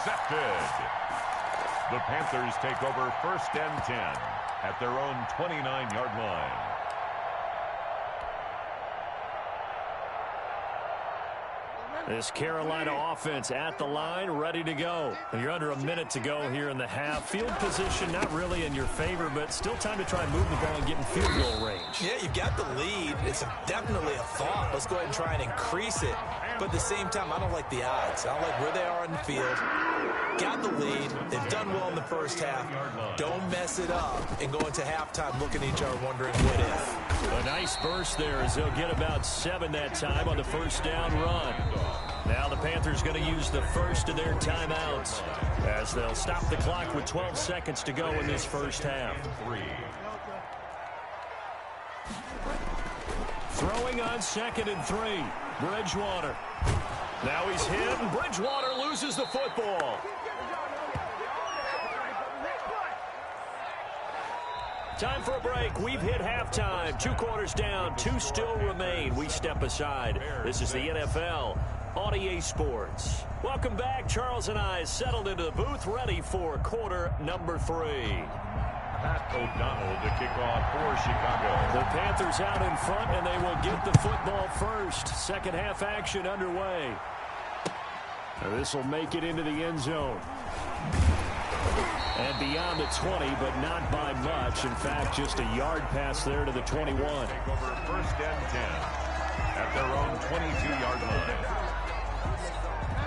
intercepted. The Panthers take over 1st and 10 at their own 29-yard line. This Carolina offense at the line, ready to go. And you're under a minute to go here in the half. Field position not really in your favor, but still time to try and move the ball and get in field goal range. Yeah, you've got the lead. It's definitely a thought. Let's go ahead and try and increase it. But at the same time, I don't like the odds. I don't like where they are on the field. Got the lead. They've done well in the first half. Don't mess it up and go into halftime looking at each other wondering what if. A nice burst there as they'll get about 7 that time on the first down run. Now the Panthers going to use the first of their timeouts as they'll stop the clock with 12 seconds to go in this first half. Throwing on 2nd and 3. Bridgewater. Now he's hit, and Bridgewater loses the football. Time for a break. We've hit halftime. 2 quarters down. 2 still remain. We step aside. This is the NFL on EA Sports. Welcome back. Charles and I settled into the booth, ready for quarter number 3. Pat O'Donnell to kick off for Chicago. The Panthers out in front, and they will get the football first. Second half action underway. This will make it into the end zone. And beyond the 20, but not by much. In fact, just a yard pass there to the 21. Take over 1st and 10 at their own 22-yard line.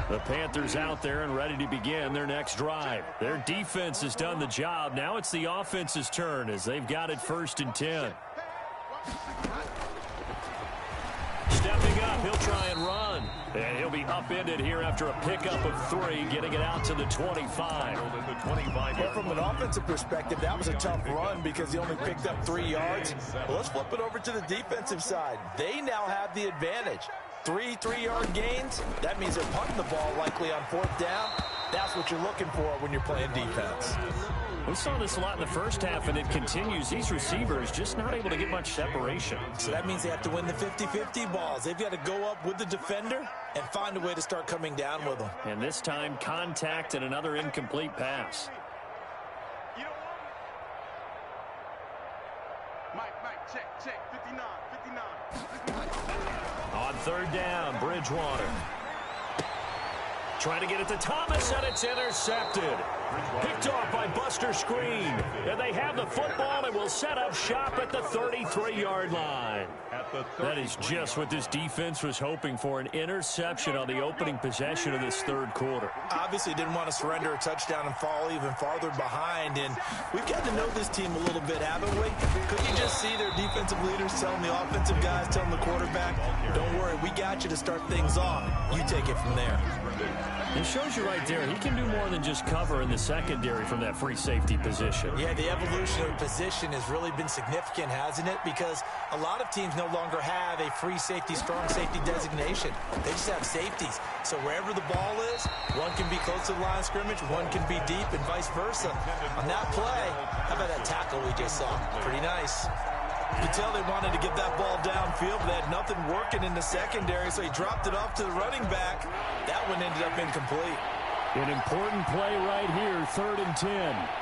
The Panthers out there and ready to begin their next drive. Their defense has done the job. Now it's the offense's turn as they've got it 1st and 10. Stepping up, he'll try and run. And he'll be upended here after a pickup of 3, getting it out to the 25. Well, from an offensive perspective, that was a tough run because he only picked up 3 yards. Well, let's flip it over to the defensive side. They now have the advantage. 3 3-yard gains. That means they're punting the ball likely on 4th down. That's what you're looking for when you're playing defense. We saw this a lot in the first half, and it continues. These receivers just not able to get much separation. So that means they have to win the 50-50 balls. They've got to go up with the defender and find a way to start coming down with them. And this time, contact and another incomplete pass. Mike, check, 59. On 3rd down, Bridgewater. Trying to get it to Thomas, and it's intercepted. Picked off by Buster Screen. And they have the football and will set up shop at the 33-yard line. That is just what this defense was hoping for, an interception on the opening possession of this 3rd quarter. Obviously didn't want to surrender a touchdown and fall even farther behind. And we've got to know this team a little bit, haven't we? Could you just see their defensive leaders telling the offensive guys, telling the quarterback, don't worry, we got you to start things off. You take it from there. It shows you right there, he can do more than just cover in the secondary from that free safety position. Yeah, the evolution of position has really been significant, hasn't it? Because a lot of teams no longer have a free safety, strong safety designation. They just have safeties. So wherever the ball is, one can be close to the line of scrimmage, one can be deep, and vice versa. On that play, how about that tackle we just saw? Pretty nice. You could tell they wanted to get that ball downfield, but they had nothing working in the secondary, so he dropped it off to the running back. That one ended up incomplete. An important play right here, 3rd and 10.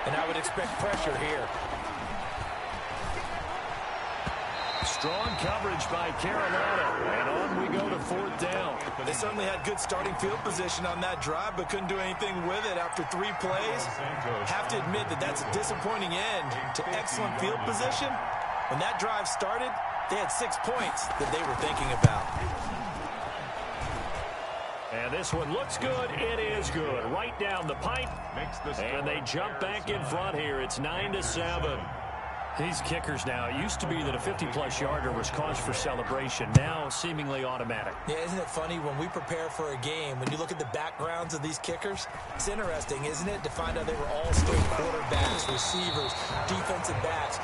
And I would expect pressure here. Strong coverage by Carolina, and on we go to 4th down. They certainly had good starting field position on that drive, but couldn't do anything with it after 3 plays. Have to admit that that's a disappointing end to excellent field position. When that drive started, they had 6 points that they were thinking about. And this one looks good. It is good. Right down the pipe. And they jump back in front here. It's 9-7. These kickers now, it used to be that a 50-plus yarder was cause for celebration. Now, seemingly automatic. Yeah, isn't it funny when we prepare for a game, when you look at the backgrounds of these kickers, it's interesting, isn't it, to find out they were all-state quarterbacks, receivers, defensive backs,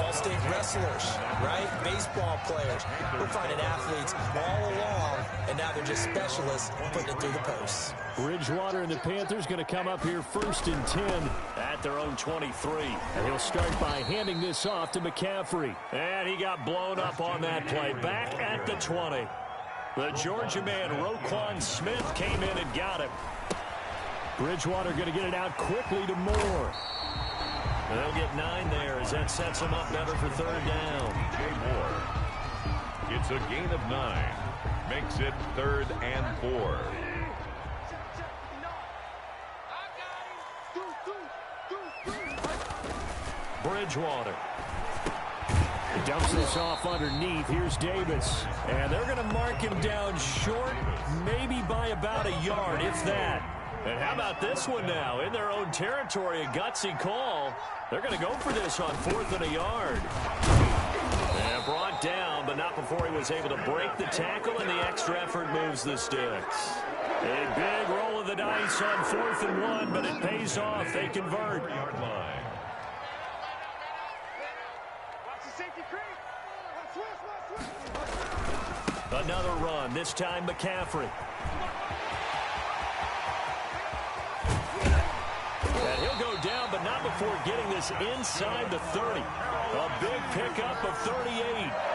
all-state wrestlers, right? Baseball players. We're finding athletes all along, and now they're just specialists putting it through the posts. Bridgewater and the Panthers going to come up here 1st and 10 at their own 23. And he'll start by handing this off to McCaffrey. And he got blown up on that play. Back at the 20. The Georgia man, Roquan Smith, came in and got him. Bridgewater going to get it out quickly to Moore. And they'll get 9 there as that sets them up better for third down. DJ Moore. It's a gain of 9. Makes it 3rd and 4. Bridgewater. He dumps this off underneath. Here's Davis. And they're going to mark him down short, maybe by about a yard, if that. And how about this one now? In their own territory, a gutsy call. They're going to go for this on 4th and a yard. And brought down, but not before he was able to break the tackle, and the extra effort moves the sticks. A big roll of the dice on 4th and 1, but it pays off. They convert. Yard line. Another run, this time McCaffrey. And he'll go down, but not before getting this inside the 30. A big pickup of 38.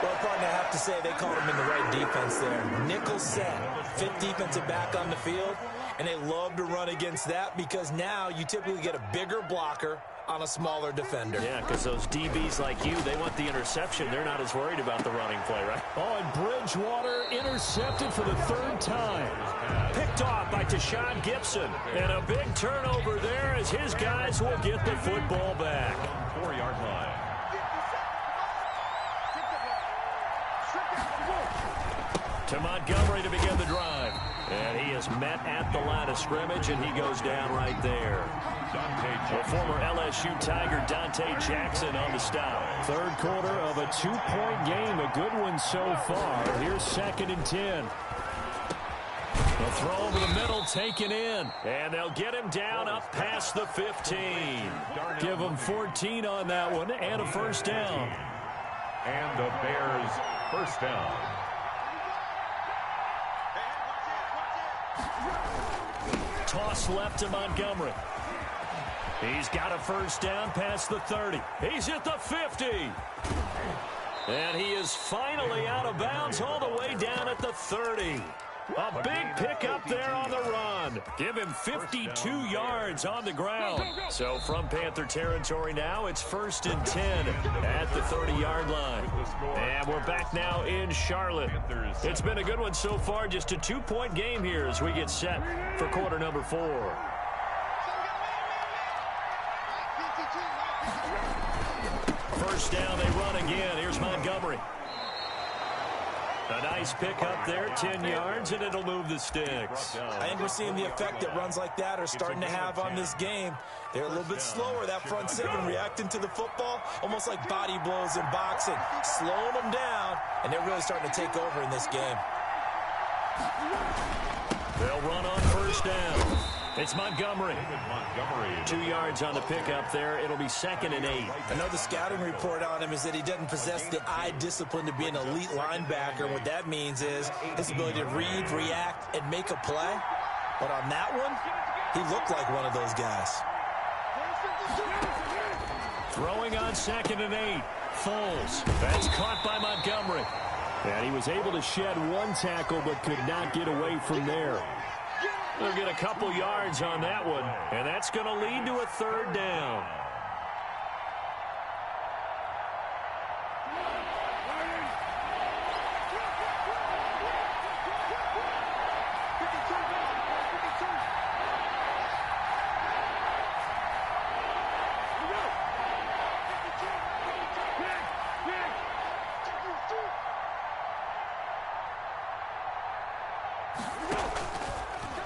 Well, partner, I have to say they called him in the right defense there. Nickel set, 5th defensive back on the field, and they love to run against that because now you typically get a bigger blocker on a smaller defender. Yeah, because those DBs like you, they want the interception. They're not as worried about the running play, right? Oh, and Bridgewater intercepted for the 3rd time. Picked off by Tashawn Gibson. And a big turnover there as his guys will get the football back. 4-yard line. To Montgomery to begin the drive. And he is met at the line of scrimmage, and he goes down right there. The former LSU Tiger Dante Jackson on the stop. 3rd quarter of a 2-point game. A good one so far. Here's 2nd and 10. The throw over the middle taken in. And they'll get him down up past the 15. Give him 14 on that one and a first down. And the Bears first down. Toss left to Montgomery. He's got a first down past the 30. He's at the 50. And he is finally out of bounds all the way down at the 30. A big pickup there on the run. Give him 52 yards on the ground. So from Panther territory now, it's 1st and 10 at the 30-yard line. And we're back now in Charlotte. It's been a good one so far. Just a 2-point game here as we get set for quarter number 4. First down, they run again. Here's Montgomery. A nice pickup there, 10 yards, and it'll move the sticks. I think we're seeing the effect that runs like that are starting to have on this game. They're a little bit slower, that front 7, reacting to the football, almost like body blows in boxing, slowing them down, and they're really starting to take over in this game. They'll run on first down. It's Montgomery. 2 yards on the pickup there. It'll be 2nd and 8. I know the scouting report on him is that he doesn't possess the eye discipline to be an elite linebacker. What that means is his ability to read, react, and make a play. But on that one, he looked like one of those guys. Throwing on 2nd and 8. Foles. That's caught by Montgomery. And he was able to shed one tackle but could not get away from there. They'll get a couple yards on that one, and that's going to lead to a 3rd down.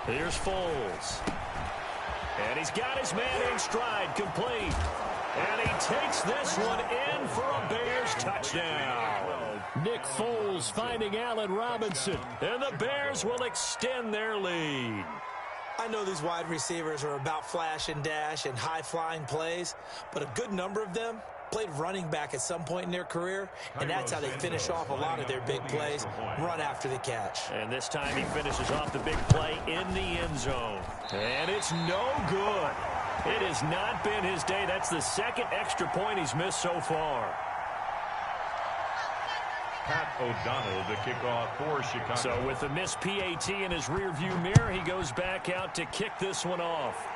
Here's Foles. And he's got his man in stride, complete. And he takes this one in for a Bears touchdown. Nick Foles finding Allen Robinson. And the Bears will extend their lead. I know these wide receivers are about flash and dash and high-flying plays, but a good number of them played running back at some point in their career, and that's how they finish off a lot of their big plays, run after the catch. And this time he finishes off the big play in the end zone. And it's no good. It has not been his day. That's the 2nd extra point he's missed so far. Pat O'Donnell to kick off for Chicago. So with the missed PAT in his rearview mirror, he goes back out to kick this one off.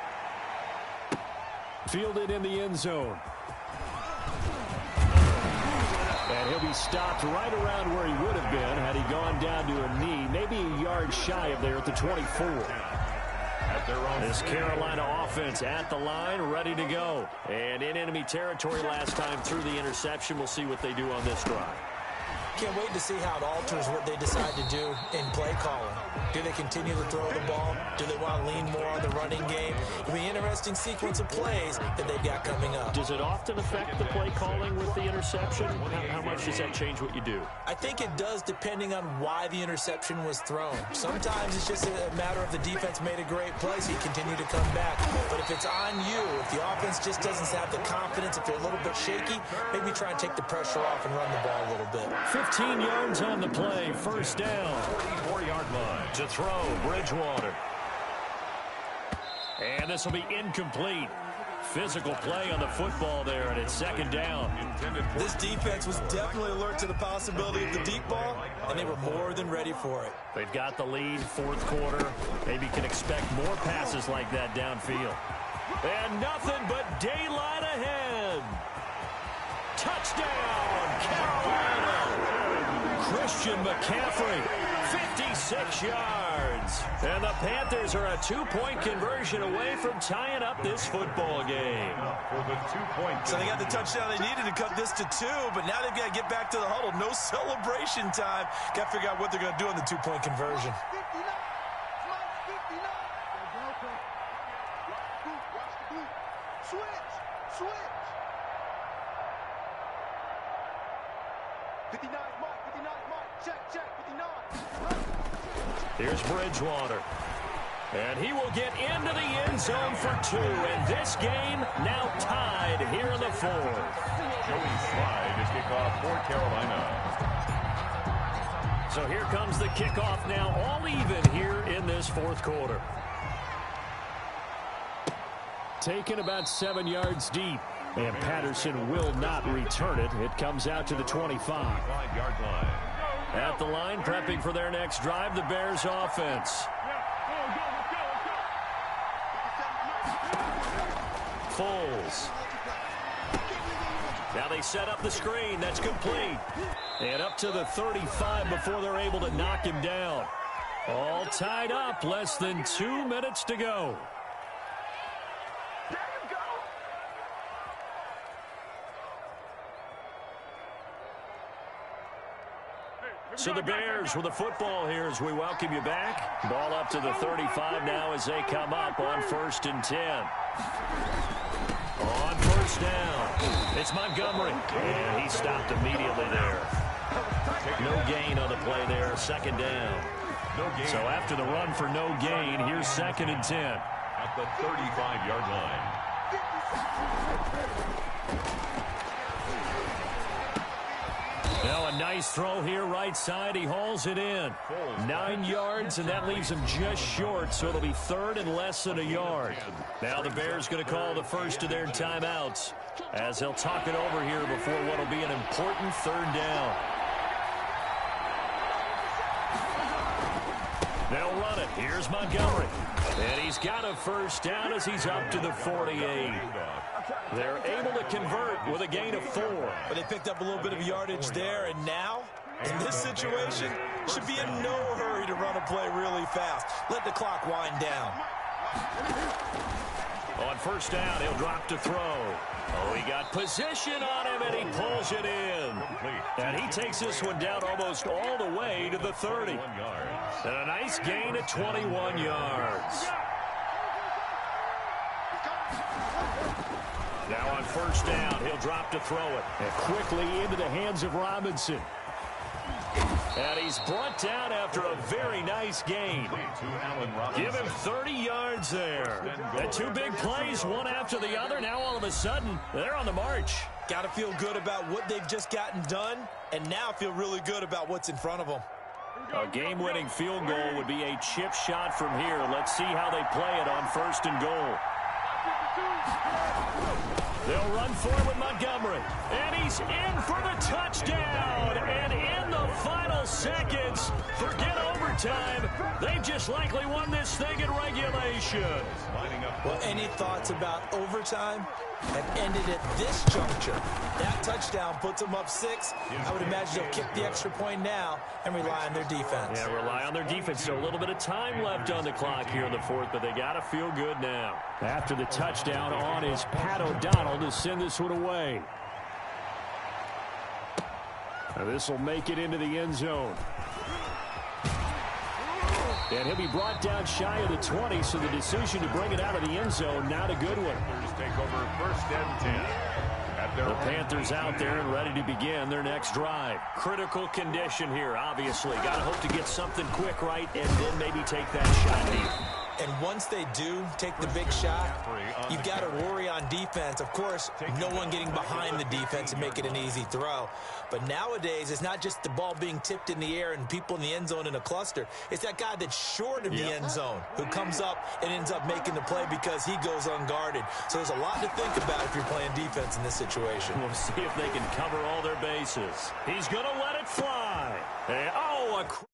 Fielded in the end zone. And he'll be stopped right around where he would have been had he gone down to a knee, maybe a yard shy of there at the 24. This Carolina offense at the line, ready to go. And in enemy territory last time through the interception. We'll see what they do on this drive. Can't wait to see how it alters what they decide to do in play calling. Do they continue to throw the ball? Do they want to lean more on the running game? It'll be an interesting sequence of plays that they've got coming up. Does it often affect the play calling with the interception? How much does that change what you do? I think it does depending on why the interception was thrown. Sometimes it's just a matter of the defense made a great play, so you continue to come back. But if it's on you, if the offense just doesn't have the confidence, if they're a little bit shaky, maybe try and take the pressure off and run the ball a little bit. 15 yards on the play, first down. 44-yard line. To throw, Bridgewater. And this will be incomplete. Physical play on the football there, and it's second down. This defense was definitely alert to the possibility of the deep ball, and they were more than ready for it. They've got the lead, fourth quarter. Maybe can expect more passes like that downfield. And nothing but daylight ahead. Touchdown, Carolina! Christian McCaffrey, 56 yards. And the Panthers are a two-point conversion away from tying up this football game. So they got the touchdown they needed to cut this to 2, but now they've got to get back to the huddle. No celebration time. Got to figure out what they're going to do on the two-point conversion. Here's Bridgewater. And he will get into the end zone for 2. And this game now tied here in the 4th. Joey Slye to kick off for Carolina. So here comes the kickoff now, all even here in this fourth quarter. Taken about 7 yards deep. And Patterson will not return it. It comes out to the 25. 5-yard line. At the line, prepping for their next drive, the Bears offense. Foles. Now they set up the screen. That's complete. And up to the 35 before they're able to knock him down. All tied up. Less than 2 minutes to go. So the Bears with the football here as we welcome you back. Ball up to the 35 now as they come up on 1st and 10. On first down, it's Montgomery. And he stopped immediately there. No gain on the play there, second down. So after the run for no gain, here's 2nd and 10. At the 35-yard line. Now a nice throw here right side. He hauls it in. 9 yards, and that leaves him just short, so it'll be 3rd and less than a yard. Now the Bears going to call the first of their timeouts as they'll talk it over here before what will be an important 3rd down. They'll run it. Here's Montgomery. And he's got a first down as he's up to the 48. They're able to convert with a gain of 4. But they picked up a little bit of yardage there, and now, in this situation, should be in no hurry to run a play really fast. Let the clock wind down. On first down, he'll drop to throw. Oh, he got position on him, and he pulls it in. And he takes this one down almost all the way to the 30. And a nice gain of 21 yards. Now on first down, he'll drop to throw it. And quickly into the hands of Robinson. And he's brought down after a very nice gain. Give him 30 yards there. And 2 big plays, one after the other. Now all of a sudden, they're on the march. Got to feel good about what they've just gotten done, and now feel really good about what's in front of them. A game-winning field goal would be a chip shot from here. Let's see how they play it on 1st and goal. They'll run for it with Montgomery. And he's in for the touchdown. And in the final seconds, forget overtime. They just likely won this thing in regulation. Well, any thoughts about overtime? Have ended at this juncture. That touchdown puts them up 6. I would imagine they'll kick the extra point now and rely on their defense. Yeah, rely on their defense. So a little bit of time left on the clock here in the fourth, but they got to feel good now. After the touchdown on is Pat O'Donnell to send this one away. Now this will make it into the end zone. And he'll be brought down shy of the 20, so the decision to bring it out of the end zone, not a good one. Take over first and 10. The Panthers out there and ready to begin their next drive. Critical condition here, obviously. Got to hope to get something quick right and then maybe take that shot deep. And once they do take the big shot, you've got to worry on defense. Of course, no one getting behind the defense and make it an easy throw. But nowadays, it's not just the ball being tipped in the air and people in the end zone in a cluster. It's that guy that's short of the end zone who comes up and ends up making the play because he goes unguarded. So there's a lot to think about if you're playing defense in this situation. We'll see if they can cover all their bases. He's going to let it fly. Oh, a